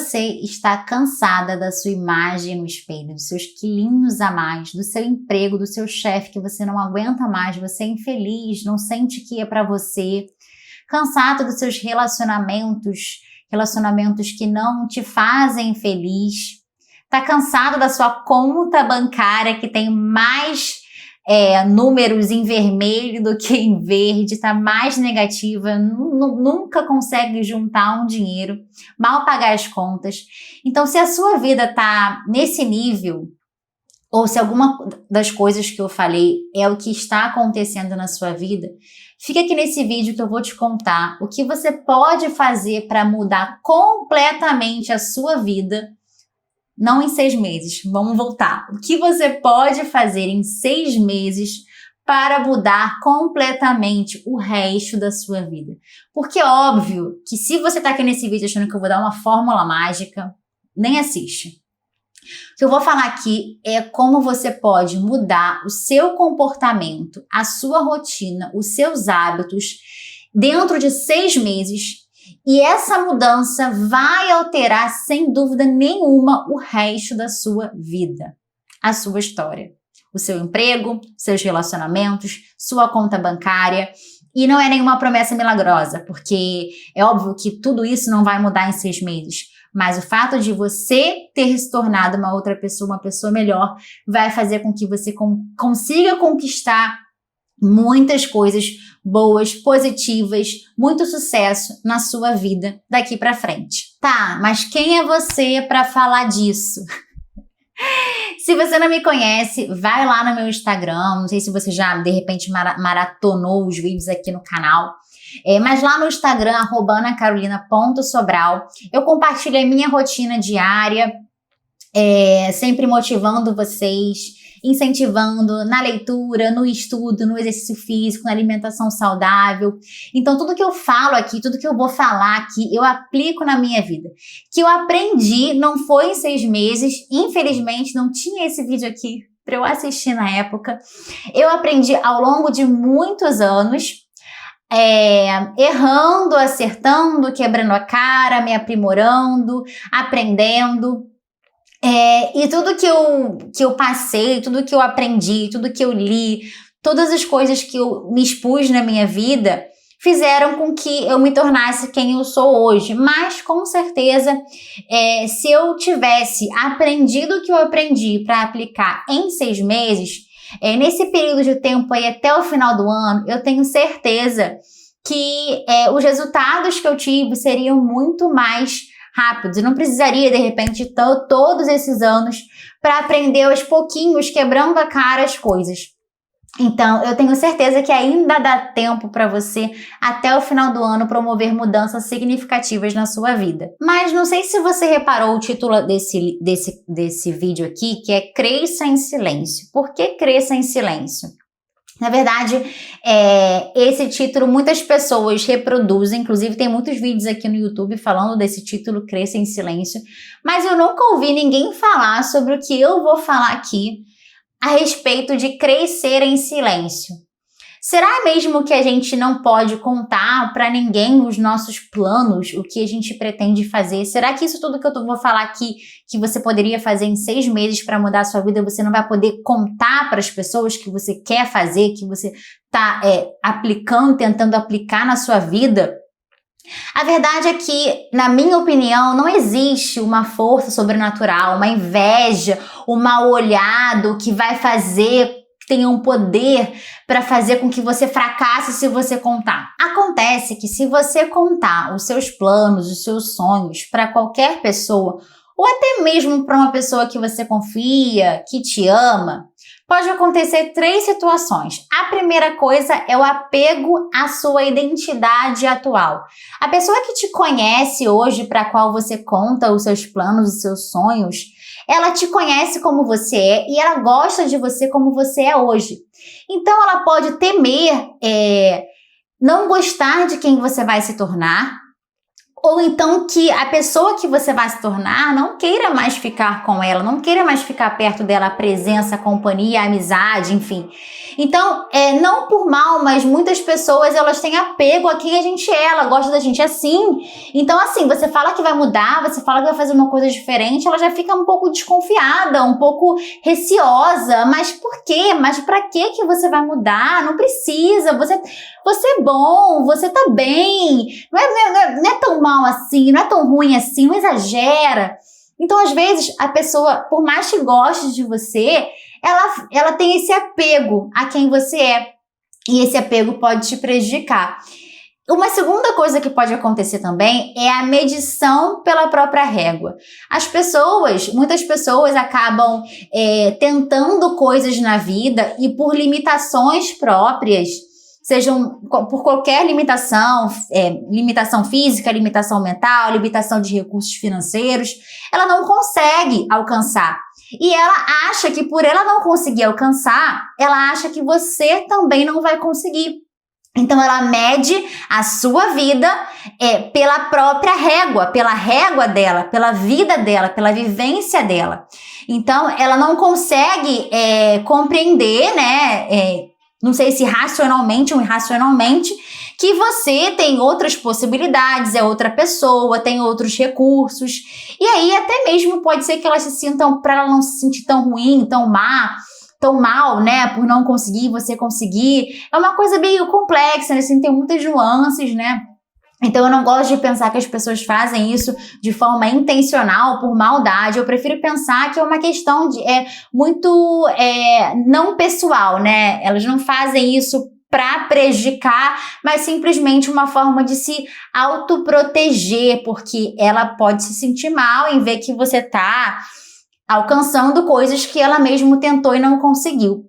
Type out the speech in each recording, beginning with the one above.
você está cansada da sua imagem no espelho, dos seus quilinhos a mais, do seu emprego, do seu chefe que você não aguenta mais, você é infeliz, não sente que é para você, cansada dos seus relacionamentos que não te fazem feliz, tá cansado da sua conta bancária que tem mais números em vermelho do que em verde, tá mais negativa, nunca consegue juntar um dinheiro, mal pagar as contas. Então, se a sua vida tá nesse nível, ou se alguma das coisas que eu falei é o que está acontecendo na sua vida, fica aqui nesse vídeo que eu vou te contar o que você pode fazer para mudar completamente a sua vida. Não em 6 meses, vamos voltar. O que você pode fazer em 6 meses para mudar completamente o resto da sua vida? Porque é óbvio que se você está aqui nesse vídeo achando que eu vou dar uma fórmula mágica, nem assiste. O que eu vou falar aqui é como você pode mudar o seu comportamento, a sua rotina, os seus hábitos dentro de 6 meses. E essa mudança vai alterar, sem dúvida nenhuma, o resto da sua vida, a sua história, o seu emprego, seus relacionamentos, sua conta bancária. E não é nenhuma promessa milagrosa, porque é óbvio que tudo isso não vai mudar em 6 meses. Mas o fato de você ter se tornado uma pessoa melhor, vai fazer com que você consiga conquistar muitas coisas boas, positivas, muito sucesso na sua vida daqui pra frente. Tá, mas quem é você para falar disso? Se você não me conhece, vai lá no meu Instagram, não sei se você já, de repente, maratonou os vídeos aqui no canal, mas lá no Instagram, @anacarolina.sobral, eu compartilho a minha rotina diária, sempre motivando vocês, incentivando na leitura, no estudo, no exercício físico, na alimentação saudável. Então, tudo que eu falo aqui, tudo que eu vou falar aqui, eu aplico na minha vida. Que eu aprendi, não foi em 6 meses, infelizmente não tinha esse vídeo aqui para eu assistir na época. Eu aprendi ao longo de muitos anos, errando, acertando, quebrando a cara, me aprimorando, aprendendo. E tudo que eu passei, tudo que eu aprendi, tudo que eu li, todas as coisas que eu me expus na minha vida, fizeram com que eu me tornasse quem eu sou hoje. Mas, com certeza, se eu tivesse aprendido o que eu aprendi para aplicar em 6 meses, nesse período de tempo aí até o final do ano, eu tenho certeza que os resultados que eu tive seriam muito mais rápidos. Eu não precisaria, de repente, todos esses anos para aprender aos pouquinhos, quebrando a cara as coisas. Então, eu tenho certeza que ainda dá tempo para você, até o final do ano, promover mudanças significativas na sua vida. Mas não sei se você reparou o título desse vídeo aqui, que é Cresça em Silêncio. Por que Cresça em Silêncio? Na verdade, esse título muitas pessoas reproduzem, inclusive tem muitos vídeos aqui no YouTube falando desse título, Cresça em Silêncio, mas eu nunca ouvi ninguém falar sobre o que eu vou falar aqui a respeito de crescer em silêncio. Será mesmo que a gente não pode contar para ninguém os nossos planos, o que a gente pretende fazer? Será que isso tudo que eu vou falar aqui, que você poderia fazer em 6 meses para mudar a sua vida, você não vai poder contar para as pessoas que você quer fazer, que você está aplicando, tentando aplicar na sua vida? A verdade é que, na minha opinião, não existe uma força sobrenatural, uma inveja, um mal olhado que vai fazer, que tenha um poder para fazer com que você fracasse se você contar. Acontece que se você contar os seus planos, os seus sonhos para qualquer pessoa, ou até mesmo para uma pessoa que você confia, que te ama, pode acontecer 3 situações. A primeira coisa é o apego à sua identidade atual. A pessoa que te conhece hoje, para a qual você conta os seus planos, os seus sonhos, ela te conhece como você é e ela gosta de você como você é hoje. Então, ela pode temer não gostar de quem você vai se tornar, Ou então que a pessoa que você vai se tornar não queira mais ficar com ela, não queira mais ficar perto dela, a presença, a companhia, a amizade, enfim. Então, não por mal, mas muitas pessoas, elas têm apego a quem a gente é, ela gosta da gente assim. Então, assim, você fala que vai mudar, você fala que vai fazer uma coisa diferente, ela já fica um pouco desconfiada, um pouco receosa. Mas por quê? Mas pra que você vai mudar? Não precisa, você é bom, você tá bem, não é tão mal assim, não é tão ruim assim, não exagera. Então, às vezes, a pessoa, por mais que goste de você, ela tem esse apego a quem você é. E esse apego pode te prejudicar. Uma segunda coisa que pode acontecer também é a medição pela própria régua. Muitas pessoas acabam tentando coisas na vida e por limitações próprias, sejam por qualquer limitação, limitação física, limitação mental, limitação de recursos financeiros, ela não consegue alcançar. E ela acha que por ela não conseguir alcançar, ela acha que você também não vai conseguir. Então ela mede a sua vida pela própria régua, pela régua dela, pela vida dela, pela vivência dela. Então ela não consegue compreender, né? Não sei se racionalmente ou irracionalmente, que você tem outras possibilidades, é outra pessoa, tem outros recursos. E aí até mesmo pode ser que elas se sintam, para ela não se sentir tão ruim, tão mal, né, por não conseguir, você conseguir. É uma coisa meio complexa, né, assim, tem muitas nuances, né. Então eu não gosto de pensar que as pessoas fazem isso de forma intencional, por maldade. Eu prefiro pensar que é uma questão muito não pessoal, né? Elas não fazem isso para prejudicar, mas simplesmente uma forma de se autoproteger, porque ela pode se sentir mal em ver que você tá alcançando coisas que ela mesma tentou e não conseguiu.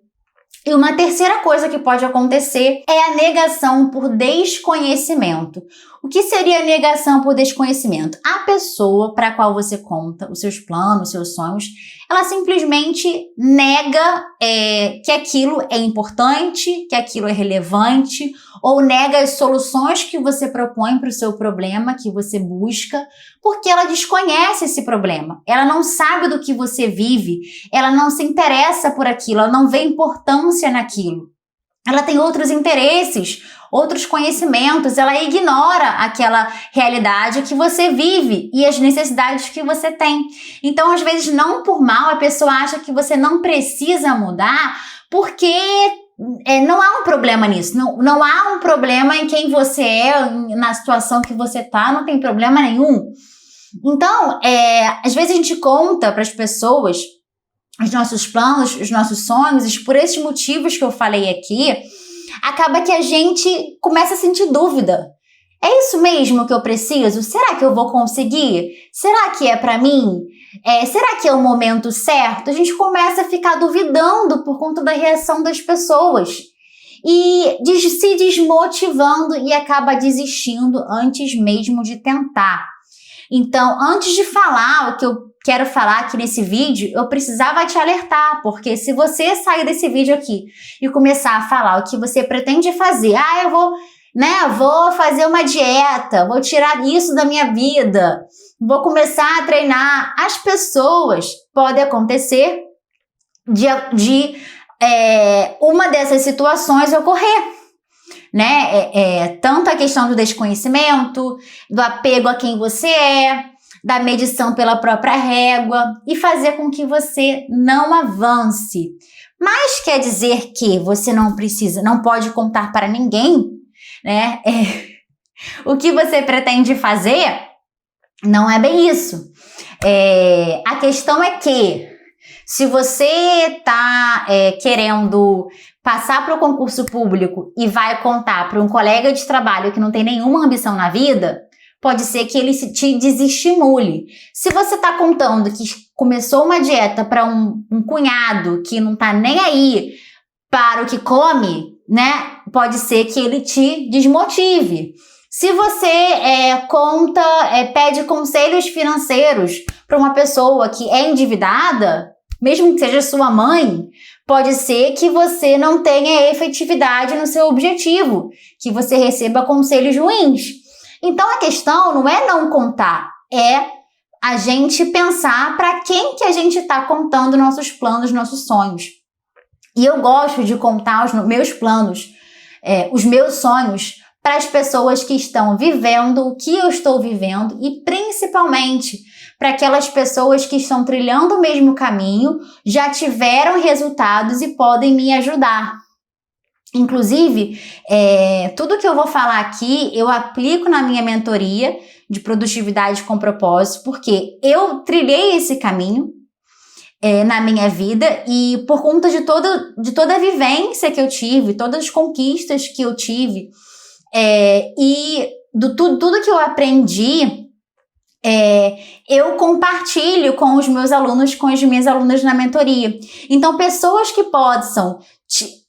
E uma terceira coisa que pode acontecer é a negação por desconhecimento. O que seria a negação por desconhecimento? A pessoa para a qual você conta os seus planos, os seus sonhos, ela simplesmente nega que aquilo é importante, que aquilo é relevante, ou nega as soluções que você propõe para o seu problema, que você busca, porque ela desconhece esse problema. Ela não sabe do que você vive, ela não se interessa por aquilo, ela não vê importância naquilo. Ela tem outros interesses, outros conhecimentos, ela ignora aquela realidade que você vive e as necessidades que você tem. Então, às vezes, não por mal, a pessoa acha que você não precisa mudar, porque não há um problema nisso, não há um problema em quem você é, na situação que você está, não tem problema nenhum. Então, às vezes a gente conta para as pessoas os nossos planos, os nossos sonhos, e por esses motivos que eu falei aqui, acaba que a gente começa a sentir dúvida. É isso mesmo que eu preciso? Será que eu vou conseguir? Será que é para mim? Será que é o momento certo? A gente começa a ficar duvidando por conta da reação das pessoas e se desmotivando e acaba desistindo antes mesmo de tentar. Então, antes de falar o que eu quero falar aqui nesse vídeo, eu precisava te alertar, porque se você sair desse vídeo aqui e começar a falar o que você pretende fazer, eu vou fazer uma dieta, vou tirar isso da minha vida, vou começar a treinar. As pessoas, pode acontecer de uma dessas situações ocorrer. Né? Tanto a questão do desconhecimento, do apego a quem você é, da medição pela própria régua e fazer com que você não avance. Mas quer dizer que você não pode contar para ninguém, né? O que você pretende fazer não é bem isso. A questão é que se você está querendo passar para o concurso público e vai contar para um colega de trabalho que não tem nenhuma ambição na vida, pode ser que ele te desestimule. Se você está contando que começou uma dieta para um cunhado que não está nem aí para o que come, né? Pode ser que ele te desmotive. Se você pede conselhos financeiros para uma pessoa que é endividada, mesmo que seja sua mãe, pode ser que você não tenha efetividade no seu objetivo, que você receba conselhos ruins. Então a questão não é não contar, é a gente pensar para quem que a gente está contando nossos planos, nossos sonhos. E eu gosto de contar os meus planos, os meus sonhos, para as pessoas que estão vivendo o que eu estou vivendo e principalmente para aquelas pessoas que estão trilhando o mesmo caminho, já tiveram resultados e podem me ajudar. Inclusive, tudo que eu vou falar aqui, eu aplico na minha mentoria de produtividade com propósito, porque eu trilhei esse caminho na minha vida e por conta de toda a vivência que eu tive, todas as conquistas que eu tive e tudo que eu aprendi, eu compartilho com os meus alunos, com as minhas alunas na mentoria. Então, pessoas que possam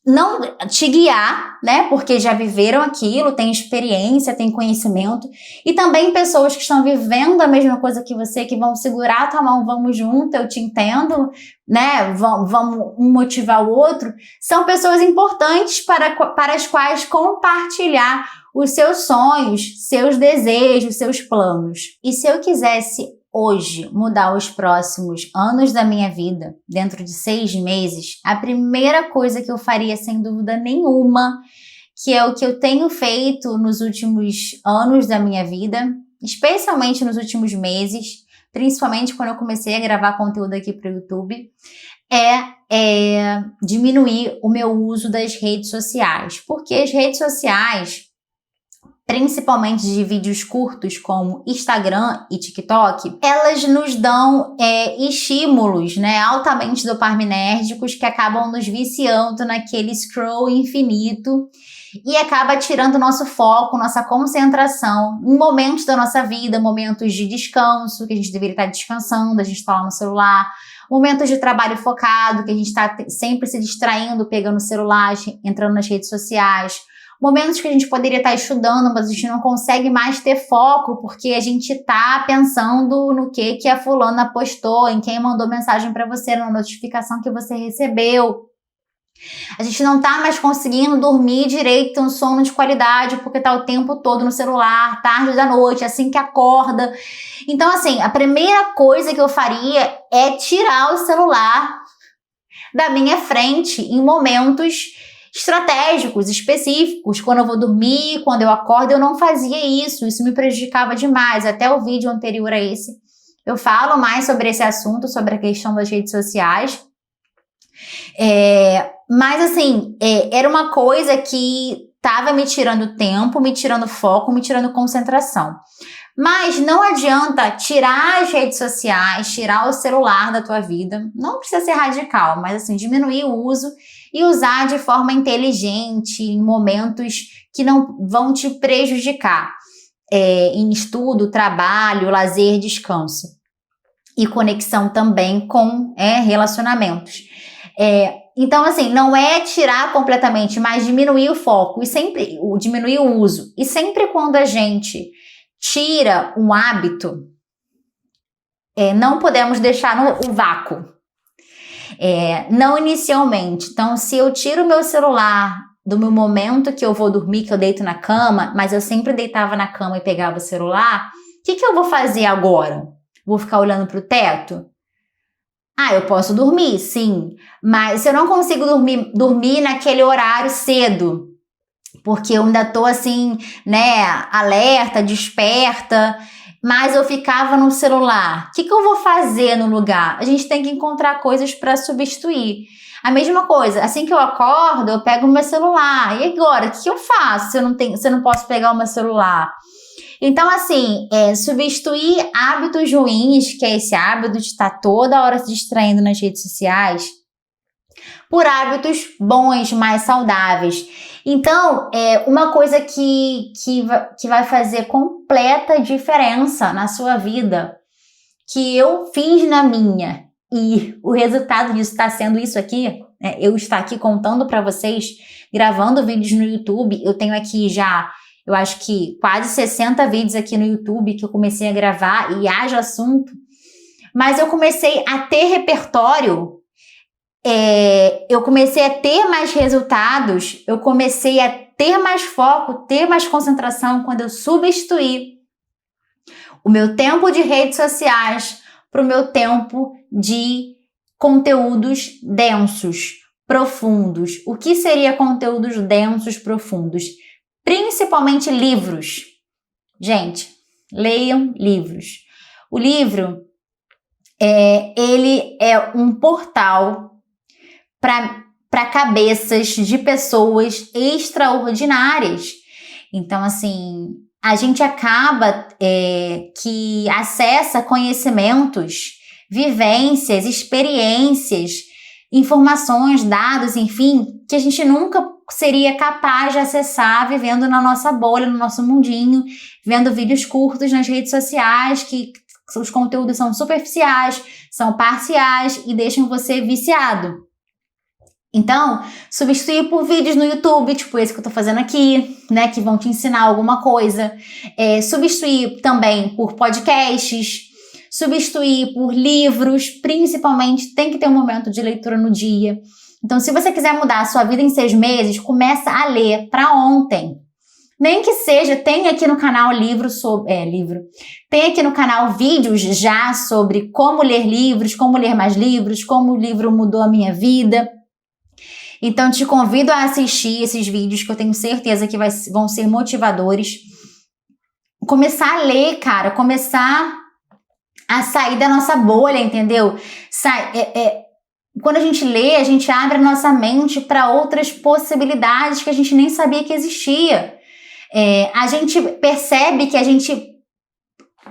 não te guiar, né? Porque já viveram aquilo, têm experiência, têm conhecimento. E também pessoas que estão vivendo a mesma coisa que você, que vão segurar a tua mão, vamos junto, eu te entendo, né? Vamos um motivar o outro. São pessoas importantes para as quais compartilhar os seus sonhos, seus desejos, seus planos. E se eu quisesse hoje mudar os próximos anos da minha vida, dentro de 6 meses, a primeira coisa que eu faria, sem dúvida nenhuma, que é o que eu tenho feito nos últimos anos da minha vida, especialmente nos últimos meses, principalmente quando eu comecei a gravar conteúdo aqui para o YouTube, é diminuir o meu uso das redes sociais. Porque as redes sociais, principalmente de vídeos curtos como Instagram e TikTok, elas nos dão estímulos, né, altamente dopaminérgicos que acabam nos viciando naquele scroll infinito e acaba tirando nosso foco, nossa concentração em momentos da nossa vida, momentos de descanso, que a gente deveria estar descansando, a gente está lá no celular, momentos de trabalho focado, que a gente está sempre se distraindo, pegando o celular, entrando nas redes sociais, momentos que a gente poderia estar estudando, mas a gente não consegue mais ter foco, porque a gente está pensando no que a fulana postou, em quem mandou mensagem para você, na notificação que você recebeu. A gente não está mais conseguindo dormir direito, ter um sono de qualidade, porque está o tempo todo no celular, tarde da noite, assim que acorda. Então, assim, a primeira coisa que eu faria é tirar o celular da minha frente em momentos estratégicos, específicos. Quando eu vou dormir, quando eu acordo, eu não fazia isso me prejudicava demais. Até o vídeo anterior a esse, eu falo mais sobre esse assunto, sobre a questão das redes sociais. Mas assim, era uma coisa que estava me tirando tempo, me tirando foco, me tirando concentração. Mas não adianta tirar as redes sociais, tirar o celular da tua vida. Não precisa ser radical, mas assim, diminuir o uso e usar de forma inteligente em momentos que não vão te prejudicar. Em estudo, trabalho, lazer, descanso. E conexão também com relacionamentos. Então, assim, não é tirar completamente, mas diminuir o foco e sempre diminuir o uso. E sempre quando a gente tira um hábito, não podemos deixar no vácuo. Não inicialmente. Então, se eu tiro o meu celular do meu momento que eu vou dormir, que eu deito na cama, mas eu sempre deitava na cama e pegava o celular, o que eu vou fazer agora? Vou ficar olhando para o teto? Eu posso dormir, sim, mas se eu não consigo dormir naquele horário cedo, porque eu ainda tô assim, né, alerta, desperta, mas eu ficava no celular, o que eu vou fazer no lugar? A gente tem que encontrar coisas para substituir. A mesma coisa, assim que eu acordo, eu pego o meu celular, e agora, o que eu faço se eu não posso pegar o meu celular? Então, assim, substituir hábitos ruins, que é esse hábito de estar toda hora se distraindo nas redes sociais, por hábitos bons, mais saudáveis. Então, uma coisa que vai fazer completa diferença na sua vida, que eu fiz na minha, e o resultado disso está sendo isso aqui, eu estar aqui contando para vocês, gravando vídeos no YouTube. Eu tenho aqui já, eu acho que quase 60 vídeos aqui no YouTube que eu comecei a gravar e haja assunto, mas eu comecei a ter repertório, eu comecei a ter mais resultados, eu comecei a ter mais foco, ter mais concentração quando eu substituir o meu tempo de redes sociais para o meu tempo de conteúdos densos, profundos. O que seria conteúdos densos, profundos? Principalmente livros. Gente, leiam livros. O livro, ele é um portal para cabeças de pessoas extraordinárias. Então, assim, a gente acaba que acessa conhecimentos, vivências, experiências, informações, dados, enfim, que a gente nunca seria capaz de acessar vivendo na nossa bolha, no nosso mundinho, vendo vídeos curtos nas redes sociais, que os conteúdos são superficiais, são parciais e deixam você viciado. Então, substituir por vídeos no YouTube, tipo esse que eu tô fazendo aqui, né, que vão te ensinar alguma coisa. Substituir também por podcasts, substituir por livros, principalmente tem que ter um momento de leitura no dia. Então, se você quiser mudar a sua vida em 6 meses, começa a ler para ontem. Nem que seja, tem aqui no canal tem aqui no canal vídeos já sobre como ler livros, como ler mais livros, como o livro mudou a minha vida. Então, te convido a assistir esses vídeos que eu tenho certeza que vão ser motivadores. Começar a ler, cara, começar a sair da nossa bolha, entendeu? Quando a gente lê, a gente abre a nossa mente para outras possibilidades que a gente nem sabia que existia. A gente percebe que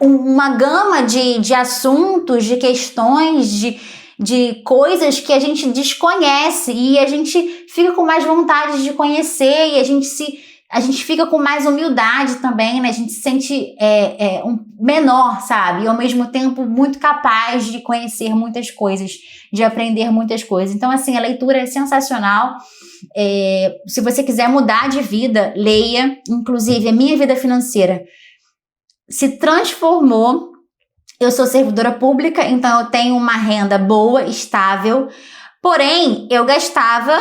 uma gama de assuntos, de questões, de coisas que a gente desconhece e a gente fica com mais vontade de conhecer e a gente fica com mais humildade também, né? A gente se sente menor, sabe? E ao mesmo tempo muito capaz de conhecer muitas coisas, de aprender muitas coisas. Então, assim, a leitura é sensacional. Se você quiser mudar de vida, leia. Inclusive, a minha vida financeira se transformou. Eu sou servidora pública, então eu tenho uma renda boa, estável, porém eu gastava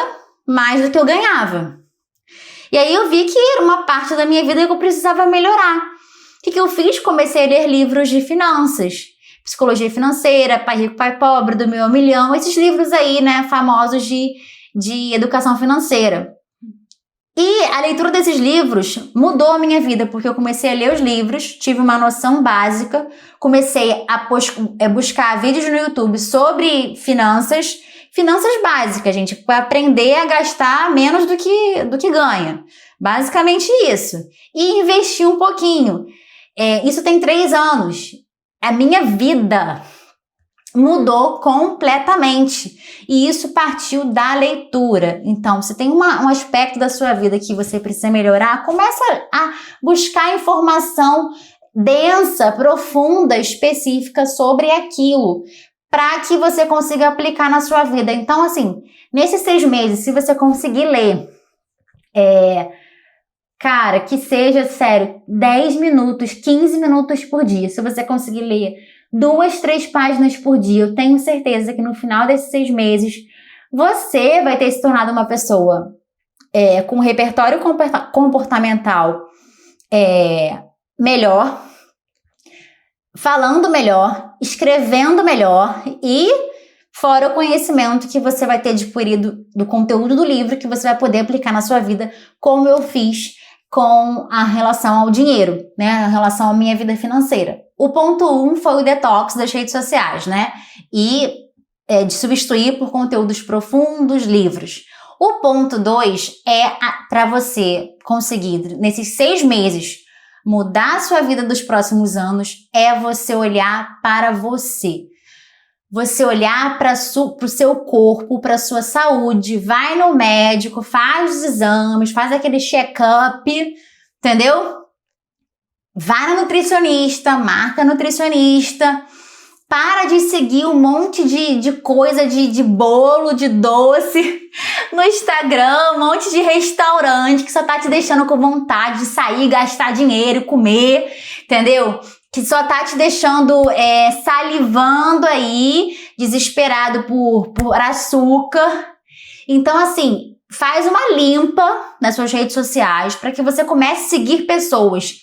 mais do que eu ganhava. E aí eu vi que era uma parte da minha vida que eu precisava melhorar. O que eu fiz? Comecei a ler livros de finanças, Psicologia Financeira, Pai Rico, Pai Pobre, do Meu a Milhão, esses livros aí, né, famosos de educação financeira. E a leitura desses livros mudou a minha vida, porque eu comecei a ler os livros, tive uma noção básica, comecei a buscar vídeos no YouTube sobre finanças básicas, gente, para aprender a gastar menos do que ganha. Basicamente isso. E investir um pouquinho. Isso tem 3 anos. A minha vida mudou completamente. E isso partiu da leitura. Então, se tem um aspecto da sua vida que você precisa melhorar, começa a buscar informação densa, profunda, específica sobre aquilo, para que você consiga aplicar na sua vida. Então, assim, nesses 6 meses, se você conseguir ler, cara, que seja, sério, 10 minutos, 15 minutos por dia, se você conseguir ler 2, 3 páginas por dia, eu tenho certeza que no final desses 6 meses, você vai ter se tornado uma pessoa com um repertório comportamental melhor, falando melhor, escrevendo melhor e fora o conhecimento que você vai ter adquirido do conteúdo do livro que você vai poder aplicar na sua vida, como eu fiz com a relação ao dinheiro, né? A relação à minha vida financeira. O ponto 1 foi o detox das redes sociais, né? E de substituir por conteúdos profundos, livros. O ponto 2 para você conseguir, nesses 6 meses, mudar a sua vida dos próximos anos, você olhar para você. Você olhar para o seu corpo, para a sua saúde, vai no médico, faz os exames, faz aquele check-up, entendeu? Vai no nutricionista, marca nutricionista, para de seguir um monte de coisa, de bolo, de doce no Instagram, um monte de restaurante que só tá te deixando com vontade de sair, gastar dinheiro, comer, entendeu? Que só tá te deixando salivando aí, desesperado por açúcar. Então, assim, faz uma limpa nas suas redes sociais para que você comece a seguir pessoas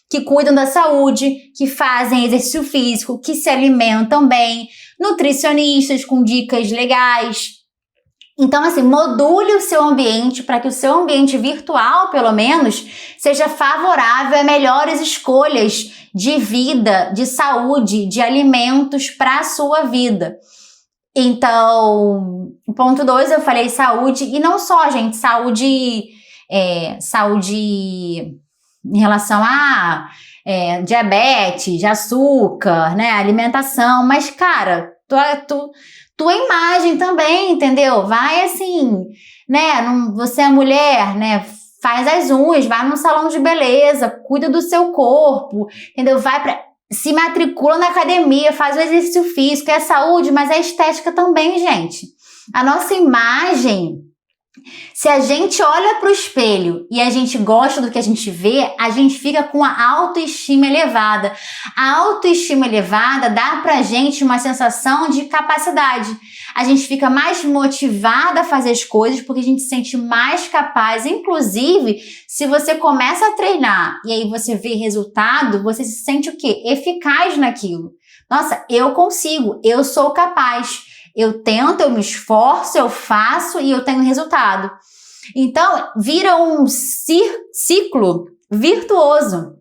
que cuidam da saúde, que fazem exercício físico, que se alimentam bem, nutricionistas com dicas legais. Então, assim, module o seu ambiente para que o seu ambiente virtual, pelo menos, seja favorável a melhores escolhas de vida, de saúde, de alimentos para a sua vida. Então, ponto 2, eu falei saúde, e não só, gente, saúde em relação a diabetes, de açúcar, né, alimentação, mas, cara, tua imagem também, entendeu? Vai assim, né, você é mulher, né, faz as unhas, vai num salão de beleza, cuida do seu corpo, entendeu? Se matricula na academia, faz o exercício físico, é saúde, mas é estética também, gente. A nossa imagem, se a gente olha para o espelho e a gente gosta do que a gente vê, a gente fica com a autoestima elevada. A autoestima elevada dá pra gente uma sensação de capacidade. A gente fica mais motivada a fazer as coisas porque a gente se sente mais capaz. Inclusive, se você começa a treinar e aí você vê resultado, você se sente o quê? Eficaz naquilo. Nossa, eu consigo, eu sou capaz. Eu tento, eu me esforço, eu faço e eu tenho resultado. Então, vira um ciclo virtuoso.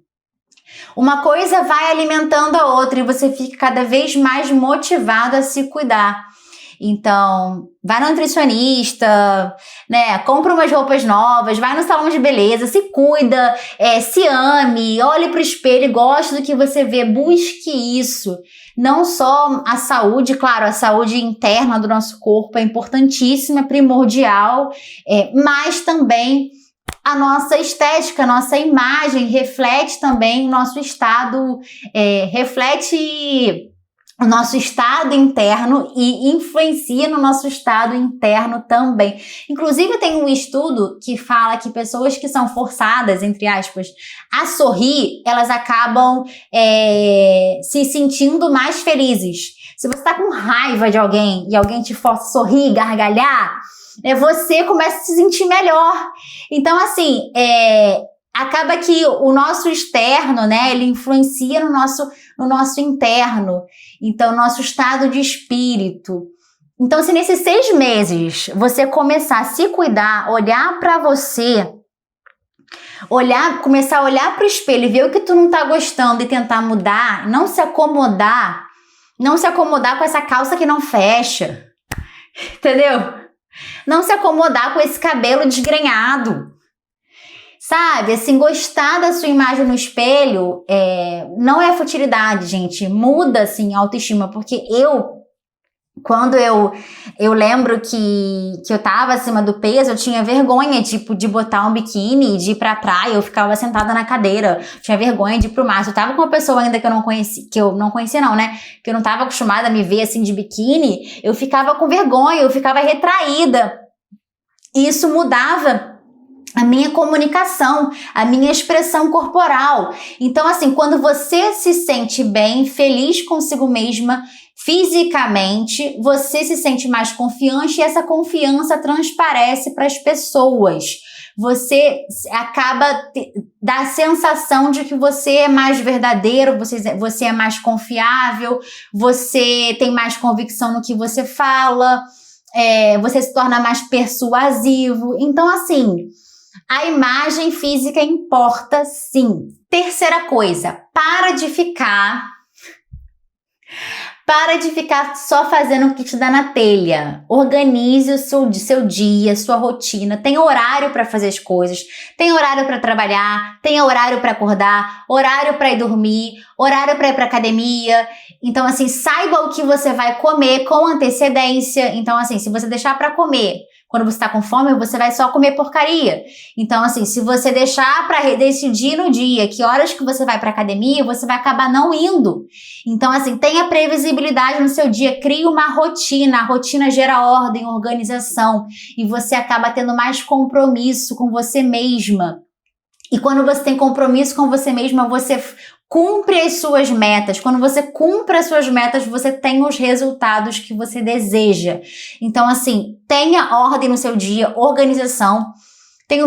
Uma coisa vai alimentando a outra e você fica cada vez mais motivado a se cuidar. Então, vai no nutricionista, né? Compra umas roupas novas, vai no salão de beleza, se cuida, se ame, olhe para o espelho, goste do que você vê, busque isso. Não só a saúde, claro, a saúde interna do nosso corpo é importantíssima, é primordial, mas também a nossa estética, a nossa imagem reflete também o nosso estado, reflete o nosso estado interno e influencia no nosso estado interno também. Inclusive, tem um estudo que fala que pessoas que são forçadas, entre aspas, a sorrir, elas acabam se sentindo mais felizes. Se você está com raiva de alguém e alguém te força a sorrir, gargalhar, você começa a se sentir melhor. Então, assim, acaba que o nosso externo, né, ele influencia no nosso interno. Então, nosso estado de espírito. Então, se nesses 6 meses você começar a se cuidar, olhar para você, começar a olhar para o espelho e ver o que tu não tá gostando e tentar mudar, não se acomodar com essa calça que não fecha, entendeu? Não se acomodar com esse cabelo desgrenhado. Sabe, assim, gostar da sua imagem no espelho não é futilidade, gente. Muda, assim, a autoestima. Porque quando eu lembro que eu tava acima do peso, eu tinha vergonha, tipo, de botar um biquíni, de ir pra praia, eu ficava sentada na cadeira. Tinha vergonha de ir pro mar. Eu tava com uma pessoa ainda que eu não conhecia não, né? Que eu não tava acostumada a me ver, assim, de biquíni. Eu ficava com vergonha, eu ficava retraída. E isso mudava a minha comunicação, a minha expressão corporal. Então, assim, quando você se sente bem, feliz consigo mesma, fisicamente, você se sente mais confiante e essa confiança transparece para as pessoas. Você acaba dá a sensação de que você é mais verdadeiro, você é mais confiável, você tem mais convicção no que você fala, você se torna mais persuasivo. Então, assim, a imagem física importa, sim. Terceira coisa, para de ficar só fazendo o que te dá na telha. Organize o seu dia, sua rotina. Tem horário para fazer as coisas, tem horário para trabalhar, tem horário para acordar, horário para ir dormir, horário para ir para academia. Então, assim, saiba o que você vai comer com antecedência. Então, assim, se você deixar para comer quando você tá com fome, você vai só comer porcaria. Então, assim, se você deixar para decidir no dia que horas que você vai pra academia, você vai acabar não indo. Então, assim, tenha previsibilidade no seu dia, crie uma rotina. A rotina gera ordem, organização. E você acaba tendo mais compromisso com você mesma. E quando você tem compromisso com você mesma, você Cumpre as suas metas. Quando você cumpre as suas metas, você tem os resultados que você deseja. Então, assim, tenha ordem no seu dia, organização. Tem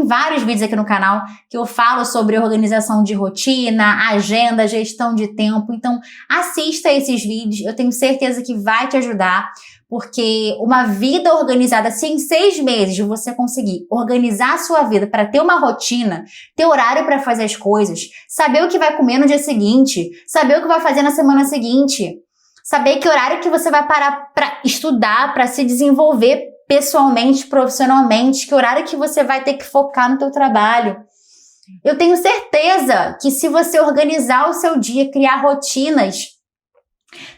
vários vídeos aqui no canal que eu falo sobre organização de rotina, agenda, gestão de tempo. Então, assista esses vídeos. Eu tenho certeza que vai te ajudar. Porque uma vida organizada, se em 6 meses você conseguir organizar a sua vida para ter uma rotina, ter horário para fazer as coisas, saber o que vai comer no dia seguinte, saber o que vai fazer na semana seguinte, saber que horário que você vai parar para estudar, para se desenvolver pessoalmente, profissionalmente, que horário que você vai ter que focar no teu trabalho. Eu tenho certeza que se você organizar o seu dia, criar rotinas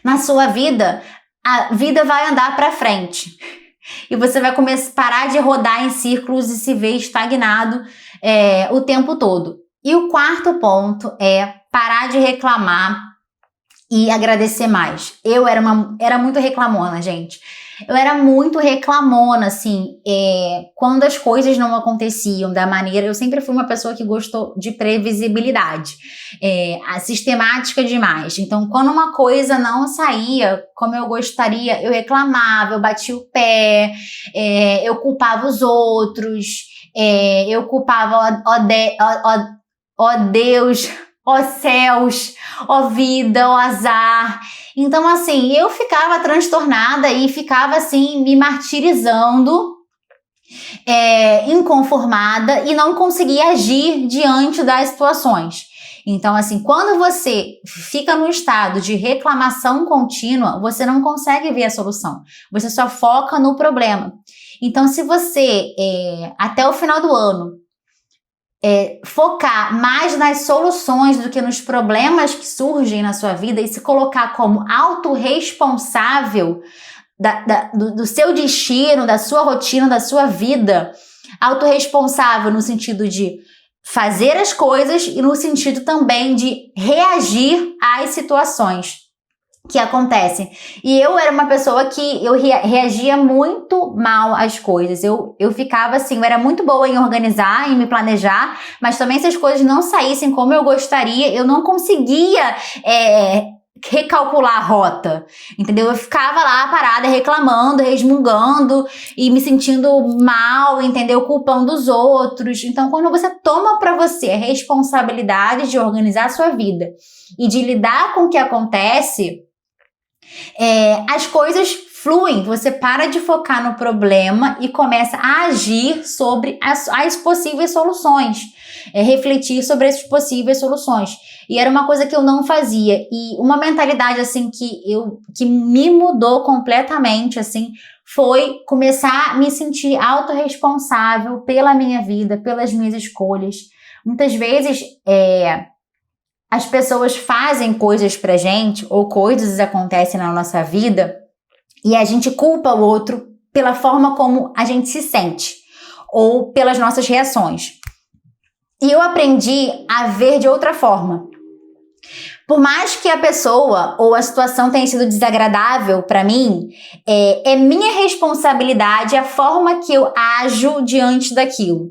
na sua vida, a vida vai andar para frente. E você vai parar de rodar em círculos e se ver estagnado o tempo todo. E o quarto ponto é parar de reclamar e agradecer mais. Eu era muito reclamona, gente. Eu era muito reclamona, assim, quando as coisas não aconteciam da maneira... Eu sempre fui uma pessoa que gostou de previsibilidade, sistemática demais. Então, quando uma coisa não saía como eu gostaria, eu reclamava, eu batia o pé, eu culpava os outros, eu culpava, ó Deus, ó céus, ó vida, ó azar. Então, assim, eu ficava transtornada e ficava, assim, me martirizando, inconformada e não conseguia agir diante das situações. Então, assim, quando você fica no estado de reclamação contínua, você não consegue ver a solução. Você só foca no problema. Então, se você, até o final do ano, focar mais nas soluções do que nos problemas que surgem na sua vida e se colocar como autorresponsável do seu destino, da sua rotina, da sua vida, autorresponsável no sentido de fazer as coisas e no sentido também de reagir às situações que acontecem. E eu era uma pessoa que eu reagia muito mal às coisas. Eu ficava assim, eu era muito boa em organizar, em me planejar, mas também se as coisas não saíssem como eu gostaria, eu não conseguia recalcular a rota, entendeu? Eu ficava lá parada, reclamando, resmungando e me sentindo mal, entendeu? Culpando os outros. Então, quando você toma para você a responsabilidade de organizar a sua vida e de lidar com o que acontece, as coisas fluem, você para de focar no problema e começa a agir sobre as possíveis soluções, refletir sobre essas possíveis soluções. E era uma coisa que eu não fazia, e uma mentalidade assim que me mudou completamente, assim, foi começar a me sentir autorresponsável pela minha vida, pelas minhas escolhas. Muitas vezes, as pessoas fazem coisas pra gente, ou coisas acontecem na nossa vida, e a gente culpa o outro pela forma como a gente se sente, ou pelas nossas reações. E eu aprendi a ver de outra forma. Por mais que a pessoa ou a situação tenha sido desagradável para mim, é minha responsabilidade a forma que eu ajo diante daquilo.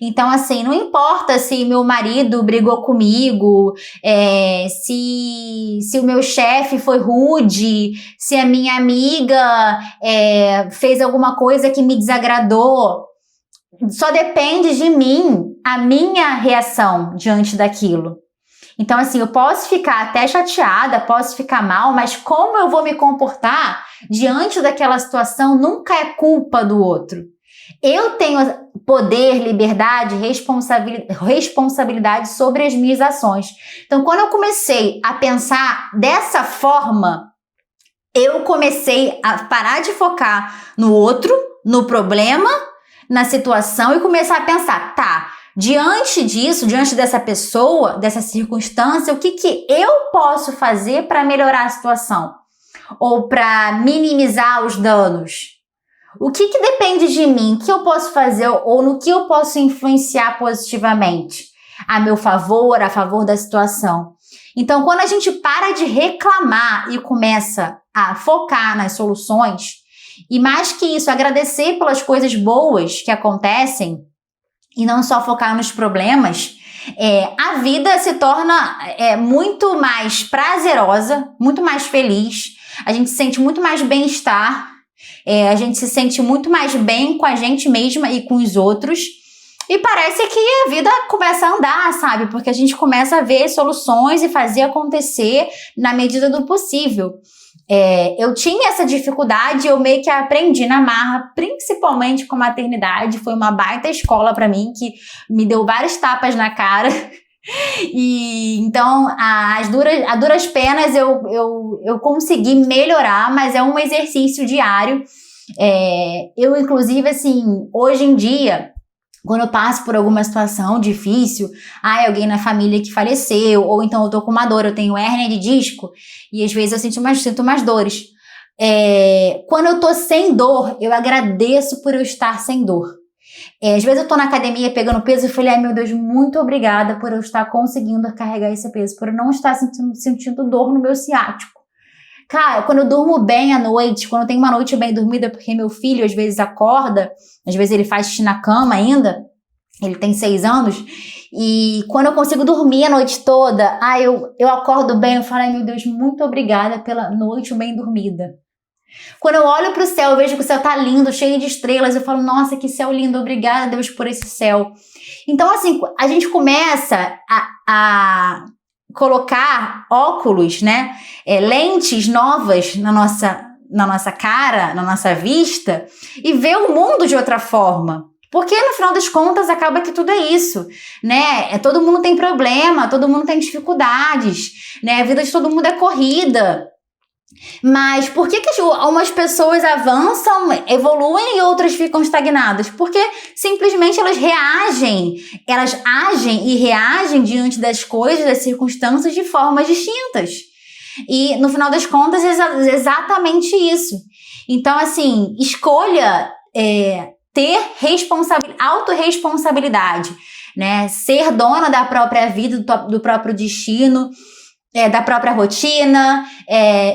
Então, assim, não importa se meu marido brigou comigo, se o meu chefe foi rude, se a minha amiga fez alguma coisa que me desagradou. Só depende de mim a minha reação diante daquilo. Então, assim, eu posso ficar até chateada, posso ficar mal, mas como eu vou me comportar diante daquela situação nunca é culpa do outro. Eu tenho poder, liberdade, responsabilidade sobre as minhas ações. Então, quando eu comecei a pensar dessa forma, eu comecei a parar de focar no outro, no problema, na situação e começar a pensar, tá, diante disso, diante dessa pessoa, dessa circunstância, o que eu posso fazer para melhorar a situação? Ou para minimizar os danos? O que depende de mim? O que eu posso fazer ou no que eu posso influenciar positivamente? A meu favor, a favor da situação. Então, quando a gente para de reclamar e começa a focar nas soluções, e mais que isso, agradecer pelas coisas boas que acontecem, e não só focar nos problemas, A vida se torna muito mais prazerosa, muito mais feliz, a gente sente muito mais bem-estar, a gente se sente muito mais bem com a gente mesma e com os outros. E parece que a vida começa a andar, sabe? Porque a gente começa a ver soluções e fazer acontecer na medida do possível. Eu tinha essa dificuldade, eu meio que aprendi na marra, principalmente com a maternidade. Foi uma baita escola pra mim, que me deu várias tapas na cara. E então, a duras penas eu consegui melhorar, mas é um exercício diário. Eu, inclusive, assim, hoje em dia, quando eu passo por alguma situação difícil, alguém na família que faleceu, ou então eu tô com uma dor, eu tenho hérnia de disco, e às vezes eu sinto umas dores. Quando eu tô sem dor, eu agradeço por eu estar sem dor. Às vezes eu tô na academia pegando peso e falei, meu Deus, muito obrigada por eu estar conseguindo carregar esse peso, por eu não estar sentindo dor no meu ciático. Cara, quando eu durmo bem à noite, quando eu tenho uma noite bem dormida, porque meu filho às vezes acorda, às vezes ele faz xixi na cama ainda, ele tem 6 anos, e quando eu consigo dormir a noite toda, eu acordo bem, eu falo, meu Deus, muito obrigada pela noite bem dormida. Quando eu olho pro céu, eu vejo que o céu tá lindo, cheio de estrelas, eu falo, nossa, que céu lindo, obrigada, Deus, por esse céu. Então, assim, a gente começa a colocar óculos, né, lentes novas na nossa cara, na nossa vista, e ver o mundo de outra forma. Porque, no final das contas, acaba que tudo é isso, né? Todo mundo tem problema, todo mundo tem dificuldades, né? A vida de todo mundo é corrida. Mas por que algumas pessoas avançam, evoluem e outras ficam estagnadas? Porque simplesmente elas agem e reagem diante das coisas, das circunstâncias de formas distintas. E no final das contas é exatamente isso. Então, assim, escolha ter autorresponsabilidade, né? Ser dona da própria vida, do próprio destino, da própria rotina,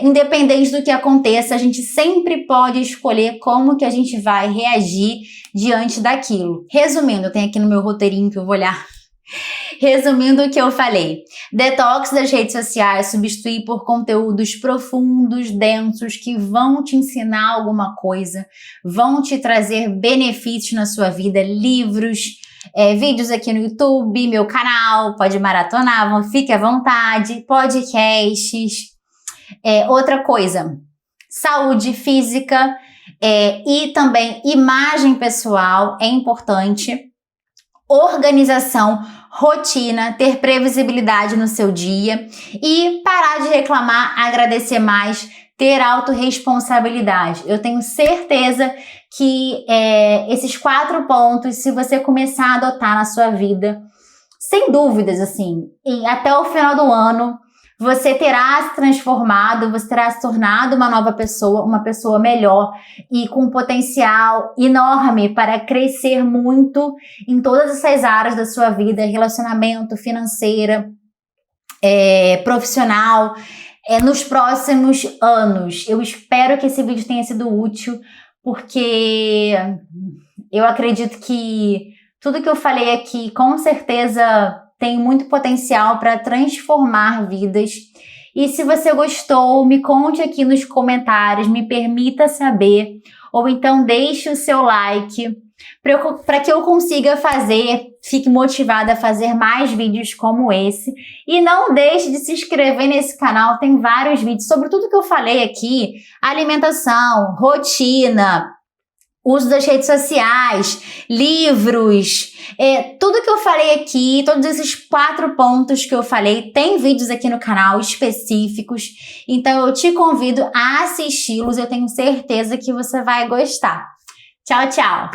independente do que aconteça, a gente sempre pode escolher como que a gente vai reagir diante daquilo. Resumindo, eu tenho aqui no meu roteirinho que eu vou olhar. Resumindo o que eu falei, detox das redes sociais, substituir por conteúdos profundos, densos, que vão te ensinar alguma coisa, vão te trazer benefícios na sua vida, livros, vídeos aqui no YouTube, meu canal, pode maratonar, fique à vontade, podcasts. Outra coisa, saúde física e também imagem pessoal é importante, organização, rotina, ter previsibilidade no seu dia e parar de reclamar, agradecer mais, ter autorresponsabilidade. Eu tenho certeza que esses 4 pontos, se você começar a adotar na sua vida, sem dúvidas, assim, e até o final do ano, você terá se transformado, você terá se tornado uma nova pessoa, uma pessoa melhor e com potencial enorme para crescer muito em todas essas áreas da sua vida, relacionamento, financeira, profissional, nos próximos anos. Eu espero que esse vídeo tenha sido útil, porque eu acredito que tudo que eu falei aqui, com certeza, tem muito potencial para transformar vidas. E se você gostou, me conte aqui nos comentários, me permita saber, ou então deixe o seu like para que eu consiga fique motivada a fazer mais vídeos como esse. E não deixe de se inscrever nesse canal, tem vários vídeos sobre tudo que eu falei aqui, alimentação, rotina, uso das redes sociais, livros, tudo que eu falei aqui, todos esses 4 pontos que eu falei, tem vídeos aqui no canal específicos, então eu te convido a assisti-los, eu tenho certeza que você vai gostar. Tchau, tchau!